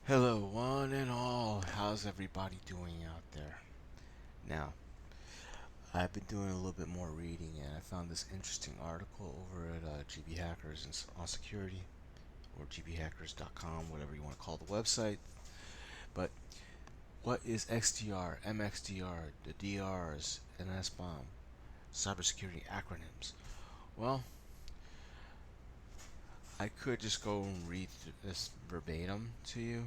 Hello, one and all. How's everybody doing out there? Now, I've been doing a little bit more reading, and I found this interesting article over at GB Hackers on security, or gbhackers.com, whatever you want to call the website. But what is XDR, MXDR, the DRs, and SBOM, cybersecurity acronyms? Well, I could just go and read this verbatim to you,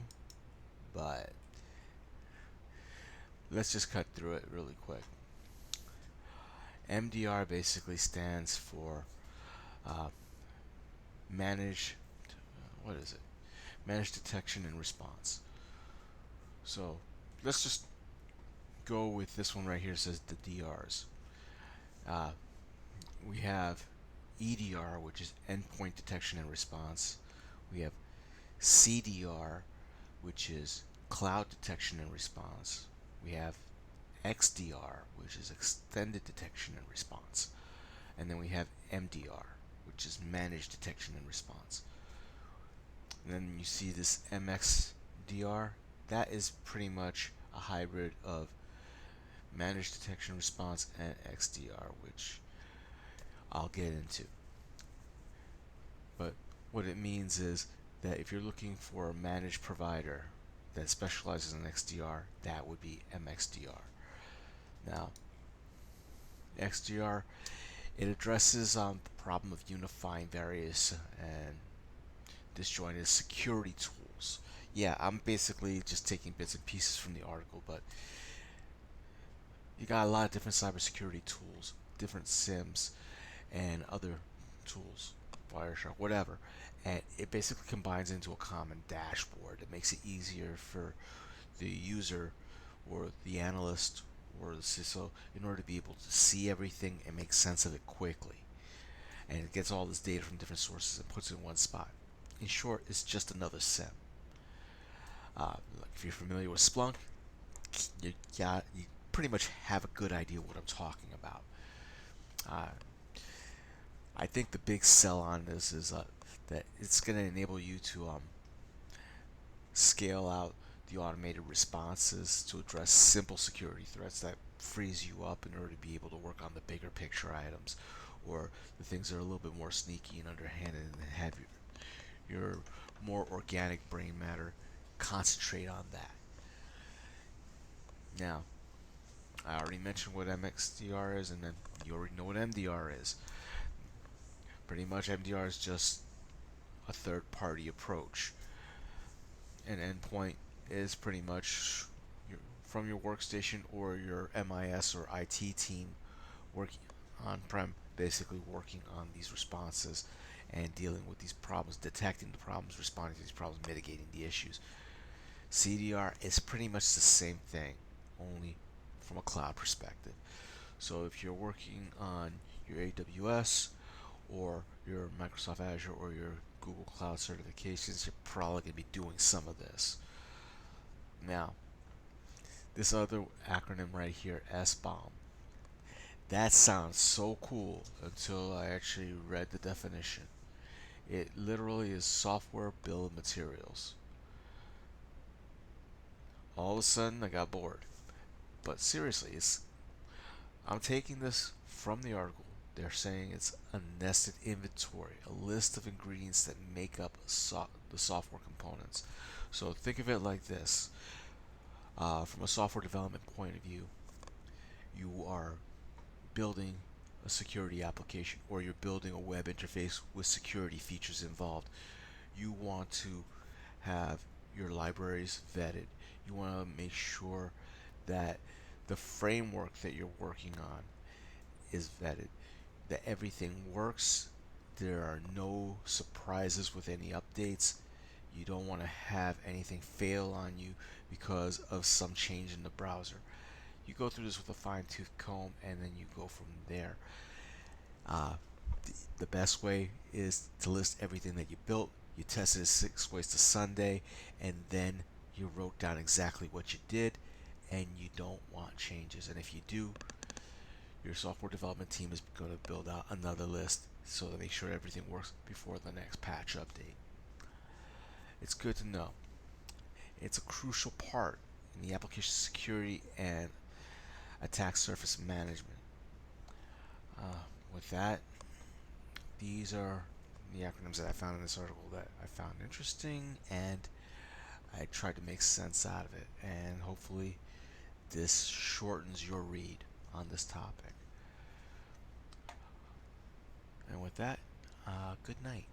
but let's just cut through it really quick. MDR basically stands for uh, manage, what is it? Manage detection and response. So let's just go with this one right here. It says the DRs. Uh, we have EDR, which is endpoint detection and response. We have CDR, which is cloud detection and response. We have XDR, which is extended detection and response. And then we have MDR, which is managed detection and response. And then you see this MXDR, that is pretty much a hybrid of managed detection response and XDR, which I'll get into. But what it means is that if you're looking for a managed provider that specializes in XDR, that would be MXDR. Now, XDR, it addresses the problem of unifying various and disjointed security tools. Yeah, I'm basically just taking bits and pieces from the article, but you got a lot of different cybersecurity tools, different SIMs, and other tools, Wireshark, whatever. And it basically combines into a common dashboard. It makes it easier for the user or the analyst or the CISO in order to be able to see everything and make sense of it quickly. And it gets all this data from different sources and puts it in one spot. In short, it's just another SIM. If you're familiar with Splunk, you pretty much have a good idea what I'm talking about. Uh, I think the big sell on this is that it's going to enable you to scale out the automated responses to address simple security threats that frees you up in order to be able to work on the bigger picture items or the things that are a little bit more sneaky and underhanded and have your more organic brain matter concentrate on that. Now, I already mentioned what MXDR is, and then you already know what MDR is. Pretty much, MDR is just a third party approach. An endpoint is pretty much from your workstation or your MIS or IT team working on prem, basically working on these responses and dealing with these problems, detecting the problems, responding to these problems, mitigating the issues. CDR is pretty much the same thing, only from a cloud perspective. So if you're working on your AWS or your Microsoft Azure or your Google Cloud certifications, you're probably going to be doing some of this. Now, this other acronym right here, SBOM, that sounds so cool until I actually read the definition. It literally is software bill of materials. All of a sudden, I got bored. But seriously, I'm taking this from the article. They're saying it's a nested inventory, a list of ingredients that make up the software components. So think of it like this. From a software development point of view, you are building a security application or you're building a web interface with security features involved. You want to have your libraries vetted. You want to make sure that the framework that you're working on is vetted, that everything works. There are no surprises with any updates. You don't want to have anything fail on you because of some change in the browser. You go through this with a fine-tooth comb and then you go from there. Uh, the best way is to list everything that you built. You tested it 6 ways to Sunday, and then you wrote down exactly what you did, and you don't want changes. And if you do, your software development team is going to build out another list so to make sure everything works before the next patch update. It's good to know. It's a crucial part in the application security and attack surface management. With that, these are the acronyms that I found in this article that I found interesting, and I tried to make sense out of it, and hopefully this shortens your read on this topic. And with that, good night.